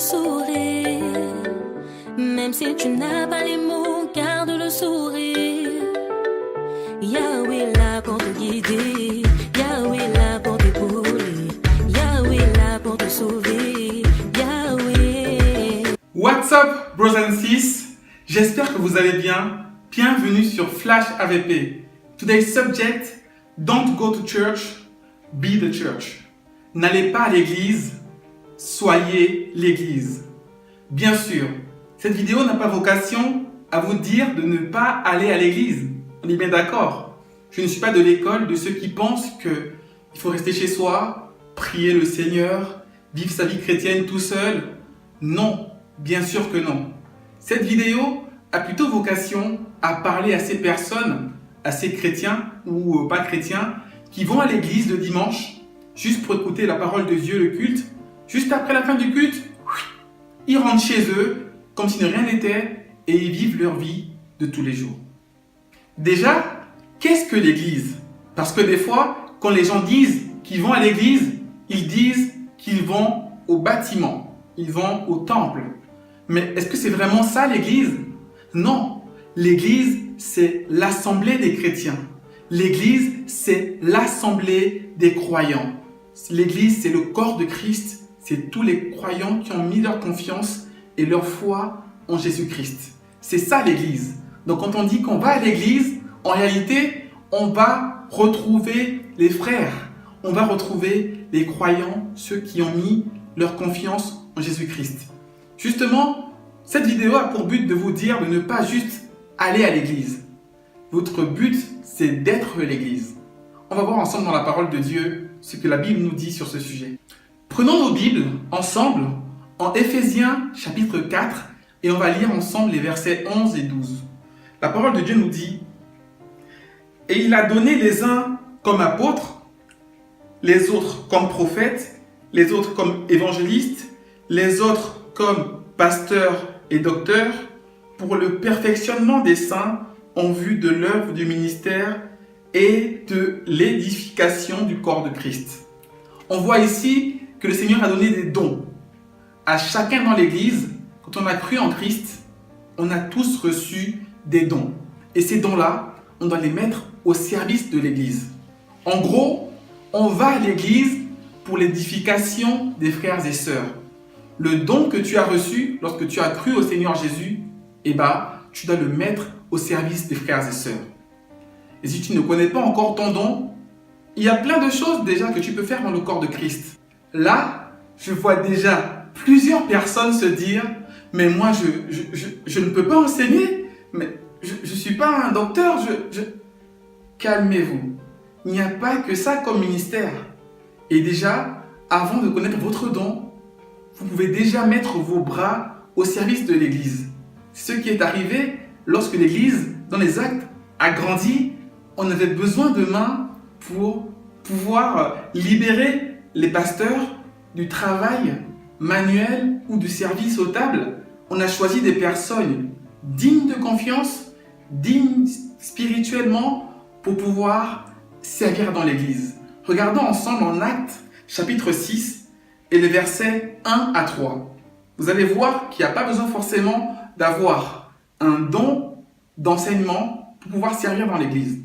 sourire. Même si tu n'as pas les mots, garde le sourire. Yahweh là pour te guider, Yahweh là pour t'épauler, Yahweh là pour te sauver, Yahweh. What's up, brothers and sis? J'espère que vous allez bien. Bienvenue sur Flash AVP. Today's subject, don't go to church, be the church. N'allez pas à l'église, soyez l'église. Bien sûr, cette vidéo n'a pas vocation à vous dire de ne pas aller à l'église. On est bien d'accord. Je ne suis pas de l'école de ceux qui pensent qu'il faut rester chez soi, prier le Seigneur, vivre sa vie chrétienne tout seul. Non, bien sûr que non. Cette vidéo a plutôt vocation à parler à ces personnes, à ces chrétiens ou pas chrétiens, qui vont à l'église le dimanche, juste pour écouter la parole de Dieu, le culte. Juste après la fin du culte, ils rentrent chez eux comme si de rien n'était et ils vivent leur vie de tous les jours. Déjà, qu'est-ce que l'église? Parce que des fois, quand les gens disent qu'ils vont à l'église, ils disent qu'ils vont au bâtiment, ils vont au temple. Mais est-ce que c'est vraiment ça l'église? Non, l'église c'est l'assemblée des chrétiens. L'église c'est l'assemblée des croyants. L'église c'est le corps de Christ, c'est tous les croyants qui ont mis leur confiance et leur foi en Jésus-Christ. C'est ça l'église. Donc quand on dit qu'on va à l'église, en réalité, on va retrouver les frères, on va retrouver les croyants, ceux qui ont mis leur confiance en Jésus-Christ. Justement, cette vidéo a pour but de vous dire de ne pas juste aller à l'église. Votre but, c'est d'être l'église. On va voir ensemble dans la parole de Dieu ce que la Bible nous dit sur ce sujet. Prenons nos Bibles ensemble en Éphésiens chapitre 4 et on va lire ensemble les versets 11 et 12. La parole de Dieu nous dit: « Et il a donné les uns comme apôtres, les autres comme prophètes, les autres comme évangélistes, les autres comme pasteurs et docteurs, pour le perfectionnement des saints en vue de l'œuvre du ministère et de l'édification du corps de Christ. » On voit ici que le Seigneur a donné des dons. À chacun dans l'Église, quand on a cru en Christ, on a tous reçu des dons. Et ces dons-là, on doit les mettre au service de l'Église. En gros, on va à l'Église pour l'édification des frères et sœurs. Le don que tu as reçu lorsque tu as cru au Seigneur Jésus, tu dois le mettre au service des frères et sœurs. Et si tu ne connais pas encore ton don, il y a plein de choses déjà que tu peux faire dans le corps de Christ. Là, je vois déjà plusieurs personnes se dire: « Mais moi, je ne peux pas enseigner, mais je ne suis pas un docteur. » Calmez-vous. Il n'y a pas que ça comme ministère. Et déjà, avant de connaître votre don, vous pouvez déjà mettre vos bras au service de l'Église. Ce qui est arrivé lorsque l'Église, dans les actes, a grandi, on avait besoin de mains pour pouvoir libérer les pasteurs du travail manuel ou du service aux tables. On a choisi des personnes dignes de confiance, dignes spirituellement pour pouvoir servir dans l'Église. Regardons ensemble en Actes chapitre 6 et les versets 1 à 3. Vous allez voir qu'il n'y a pas besoin forcément d'avoir un don d'enseignement pour pouvoir servir dans l'Église.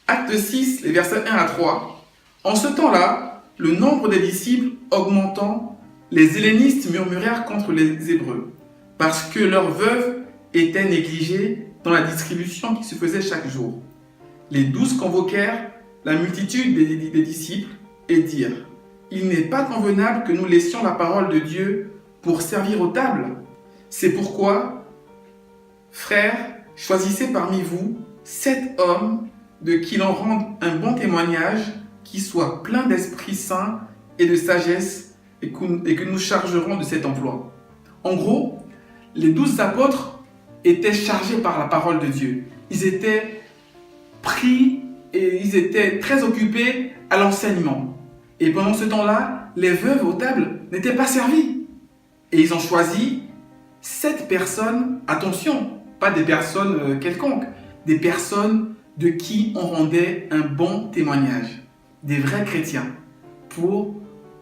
Acte 6, les versets 1 à 3. En ce temps-là, le nombre des disciples augmentant, les hellénistes murmurèrent contre les Hébreux, parce que leurs veuves étaient négligées dans la distribution qui se faisait chaque jour. Les 12 convoquèrent la multitude des disciples et dirent: « Il n'est pas convenable que nous laissions la parole de Dieu pour servir aux tables. C'est pourquoi, frères, choisissez parmi vous 7 hommes de qui l'on rende un bon témoignage, qui soient pleins d'Esprit Saint et de sagesse, et que nous chargerons de cet emploi. » En gros, les 12 apôtres étaient chargés par la parole de Dieu. Ils étaient pris et ils étaient très occupés à l'enseignement. Et pendant ce temps-là, les veuves aux tables n'étaient pas servies. Et ils ont choisi 7 personnes, attention, pas des personnes quelconques, des personnes de qui on rendait un bon témoignage, des vrais chrétiens, pour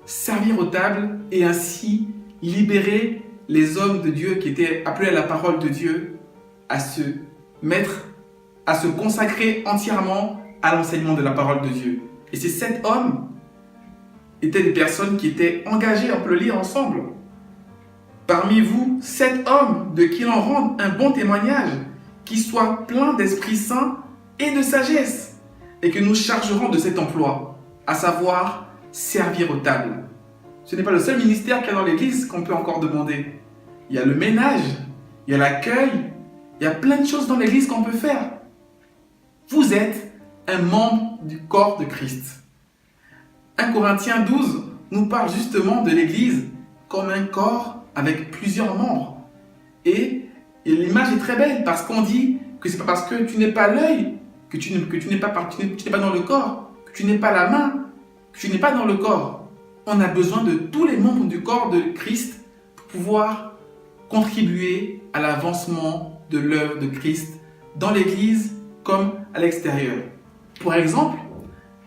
servir aux tables et ainsi libérer les hommes de Dieu qui étaient appelés à la parole de Dieu à se mettre, à se consacrer entièrement à l'enseignement de la parole de Dieu. Et ces 7 hommes étaient des personnes qui étaient engagées, on peut le lire ensemble. Parmi vous, 7 hommes de qui l'on rende un bon témoignage, qui soient pleins d'Esprit Saint et de sagesse, et que nous chargerons de cet emploi, à savoir servir aux tables. Ce n'est pas le seul ministère qu'il y a dans l'Église qu'on peut encore demander. Il y a le ménage, il y a l'accueil, il y a plein de choses dans l'Église qu'on peut faire. Vous êtes un membre du corps de Christ. 1 Corinthiens 12 nous parle justement de l'Église comme un corps avec plusieurs membres. Et l'image est très belle parce qu'on dit que c'est pas parce que tu n'es pas l'œil, que tu n'es pas dans le corps, que tu n'es pas la main, que tu n'es pas dans le corps. On a besoin de tous les membres du corps de Christ pour pouvoir contribuer à l'avancement de l'œuvre de Christ dans l'Église comme à l'extérieur. Pour exemple,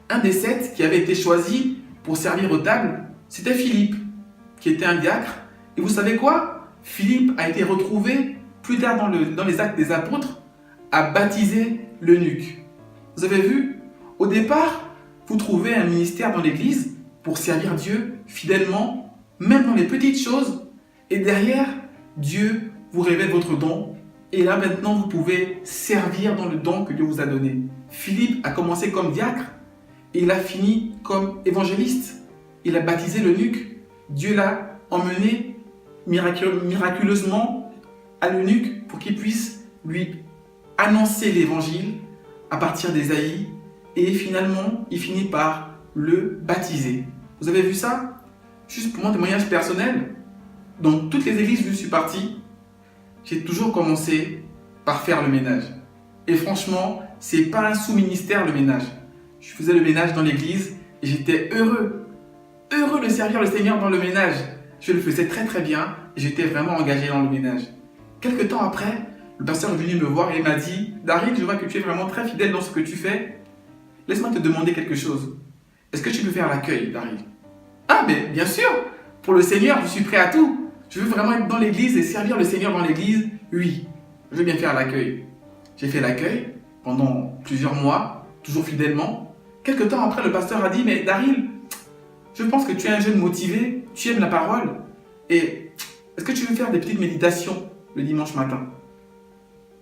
un des 7 qui avait été choisi pour servir aux tables, c'était Philippe, qui était un diacre. Et vous savez quoi? Philippe a été retrouvé plus tard dans les Actes des Apôtres à baptiser l'eunuque. Vous avez vu? Au départ, vous trouvez un ministère dans l'Église pour servir Dieu fidèlement, même dans les petites choses. Et derrière, Dieu vous révèle votre don. Et là, maintenant, vous pouvez servir dans le don que Dieu vous a donné. Philippe a commencé comme diacre et il a fini comme évangéliste. Il a baptisé l'eunuque. Dieu l'a emmené miraculeusement à l'eunuque pour qu'il puisse lui annoncer l'évangile à partir d'Ésaïe. Et finalement, il finit par le baptiser. Vous avez vu ça? Juste pour mon témoignage personnel, dans toutes les églises où je suis parti, j'ai toujours commencé par faire le ménage. Et franchement, c'est pas un sous-ministère le ménage. Je faisais le ménage dans l'église et j'étais heureux de servir le Seigneur dans le ménage. Je le faisais très très bien et j'étais vraiment engagé dans le ménage. Quelque temps après, le pasteur est venu me voir et il m'a dit « Daryl, je vois que tu es vraiment très fidèle dans ce que tu fais. Laisse-moi te demander quelque chose. Est-ce que tu peux faire l'accueil, Daryl ?» Ah, mais bien sûr, pour le Seigneur, je suis prêt à tout. Je veux vraiment être dans l'église et servir le Seigneur dans l'église. Oui, je veux bien faire l'accueil. J'ai fait l'accueil pendant plusieurs mois, toujours fidèlement. Quelque temps après, le pasteur a dit « Mais Daryl, je pense que tu es un jeune motivé, tu aimes la parole. Et est-ce que tu veux faire des petites méditations le dimanche matin ?»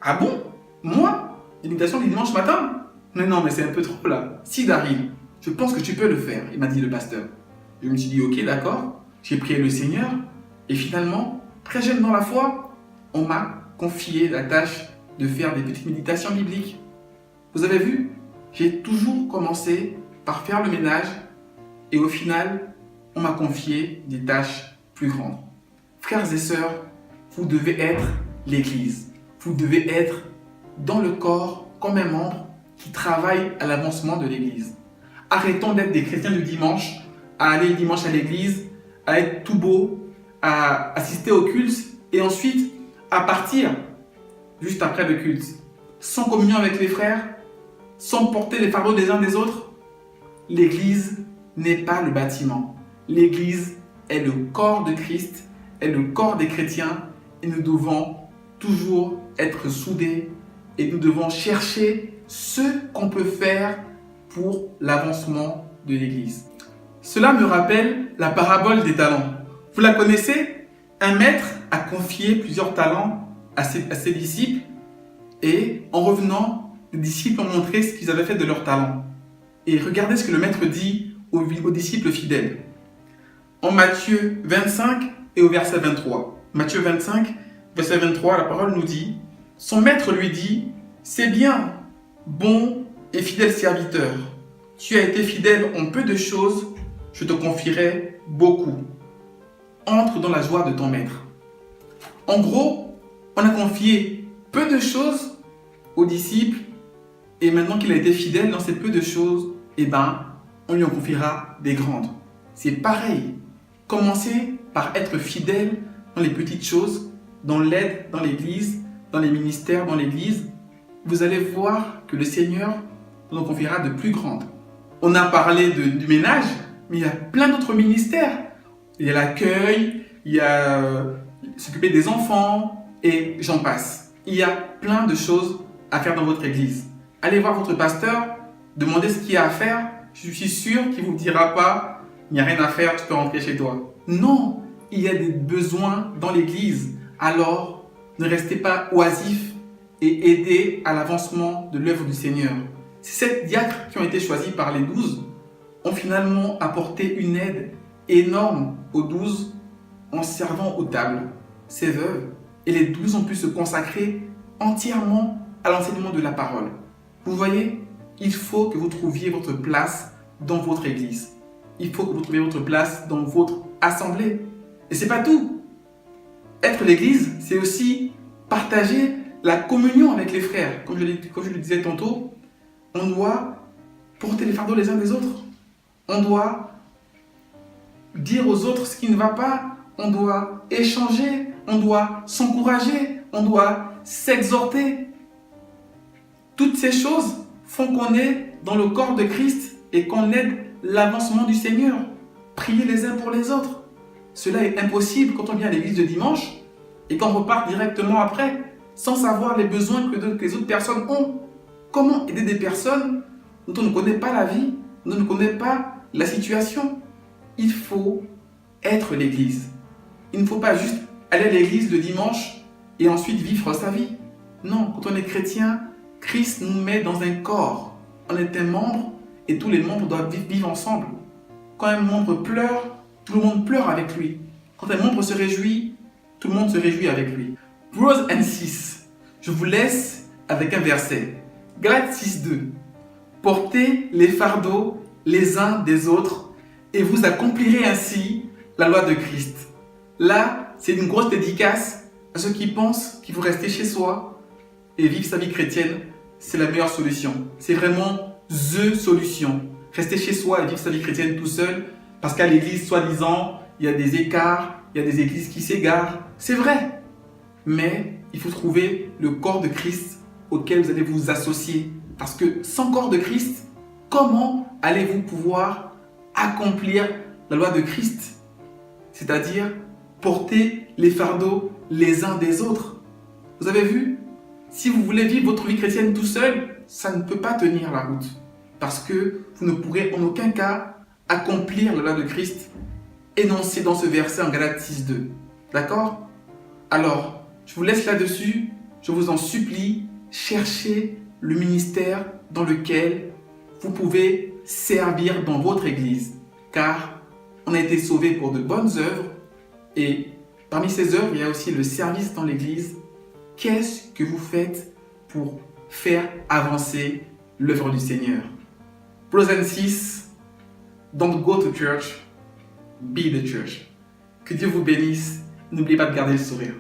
Ah bon? Moi? Des méditations le dimanche matin? Mais non, mais c'est un peu trop là. Si Daryl, je pense que tu peux le faire, il m'a dit le pasteur. Je me suis dit, ok, d'accord. J'ai prié le Seigneur. Et finalement, très jeune dans la foi, on m'a confié la tâche de faire des petites méditations bibliques. Vous avez vu? J'ai toujours commencé par faire le ménage. Et au final, on m'a confié des tâches plus grandes. Frères et sœurs, vous devez être l'Église. Vous devez être dans le corps comme un membre qui travaille à l'avancement de l'Église. Arrêtons d'être des chrétiens du dimanche, à aller le dimanche à l'église, à être tout beau, à assister au culte et ensuite à partir juste après le culte, sans communion avec les frères, sans porter les fardeaux des uns des autres. L'église n'est pas le bâtiment. L'église est le corps de Christ, est le corps des chrétiens et nous devons toujours être soudés et nous devons chercher ce qu'on peut faire pour l'avancement de l'Église. Cela me rappelle la parabole des talents. Vous la connaissez? Un maître a confié plusieurs talents à ses disciples et en revenant, les disciples ont montré ce qu'ils avaient fait de leurs talents. Et regardez ce que le maître dit aux disciples fidèles. En Matthieu 25 et au verset 23. Matthieu 25, verset 23, la parole nous dit « Son maître lui dit, c'est bien, bon et fidèle serviteur. Tu as été fidèle en peu de choses, je te confierai beaucoup. Entre dans la joie de ton maître. » En gros, on a confié peu de choses aux disciples et maintenant qu'il a été fidèle dans ces peu de choses, on lui en confiera des grandes. C'est pareil. Commencez par être fidèle dans les petites choses, dans l'aide dans l'église, dans les ministères dans l'église. Vous allez voir que le Seigneur vous en confiera de plus grandes. On a parlé du ménage, mais il y a plein d'autres ministères. Il y a l'accueil, il y a s'occuper des enfants, et j'en passe. Il y a plein de choses à faire dans votre église. Allez voir votre pasteur, demandez ce qu'il y a à faire. Je suis sûr qu'il ne vous dira pas, il n'y a rien à faire, tu peux rentrer chez toi. Non, il y a des besoins dans l'église. Alors, ne restez pas oisifs et aidez à l'avancement de l'œuvre du Seigneur. Ces 7 diacres qui ont été choisis par les 12 ont finalement apporté une aide énorme aux 12 en servant aux tables, ces veuves, et les 12 ont pu se consacrer entièrement à l'enseignement de la parole. Vous voyez, il faut que vous trouviez votre place dans votre église. Il faut que vous trouviez votre place dans votre assemblée. Et c'est pas tout. Être l'église, c'est aussi partager la communion avec les frères. Comme je le disais tantôt, on doit porter les fardeaux les uns des autres. On doit dire aux autres ce qui ne va pas. On doit échanger. On doit s'encourager. On doit s'exhorter. Toutes ces choses font qu'on est dans le corps de Christ et qu'on aide l'avancement du Seigneur. Priez les uns pour les autres. Cela est impossible quand on vient à l'église le dimanche et qu'on repart directement après, sans savoir les besoins que les autres personnes ont. Comment aider des personnes dont on ne connaît pas la vie, dont on ne connaît pas la situation? Il faut être l'église. Il ne faut pas juste aller à l'église le dimanche et ensuite vivre sa vie. Non, quand on est chrétien, Christ nous met dans un corps. On est un membre et tous les membres doivent vivre ensemble. Quand un membre pleure, tout le monde pleure avec lui. Quand un membre se réjouit, tout le monde se réjouit avec lui. Brothers and sisters, je vous laisse avec un verset. Galates 6:2. Portez les fardeaux les uns des autres et vous accomplirez ainsi la loi de Christ. Là, c'est une grosse dédicace à ceux qui pensent qu'il faut rester chez soi et vivre sa vie chrétienne. C'est la meilleure solution. C'est vraiment THE solution. Rester chez soi et vivre sa vie chrétienne tout seul, parce qu'à l'église, soi-disant, il y a des écarts, il y a des églises qui s'égarent. C'est vrai. Mais il faut trouver le corps de Christ auquel vous allez vous associer. Parce que sans corps de Christ, comment allez-vous pouvoir accomplir la loi de Christ? C'est-à-dire porter les fardeaux les uns des autres. Vous avez vu? Si vous voulez vivre votre vie chrétienne tout seul, ça ne peut pas tenir la route. Parce que vous ne pourrez en aucun cas accomplir la loi de Christ énoncée dans ce verset en Galates 6:2. D'accord? Alors, je vous laisse là-dessus. Je vous en supplie, cherchez le ministère dans lequel vous pouvez servir dans votre église. Car on a été sauvés pour de bonnes œuvres. Et parmi ces œuvres, il y a aussi le service dans l'église. Qu'est-ce que vous faites pour faire avancer l'œuvre du Seigneur? Brothers and sisters, don't go to church, be the church. Que Dieu vous bénisse. N'oubliez pas de garder le sourire.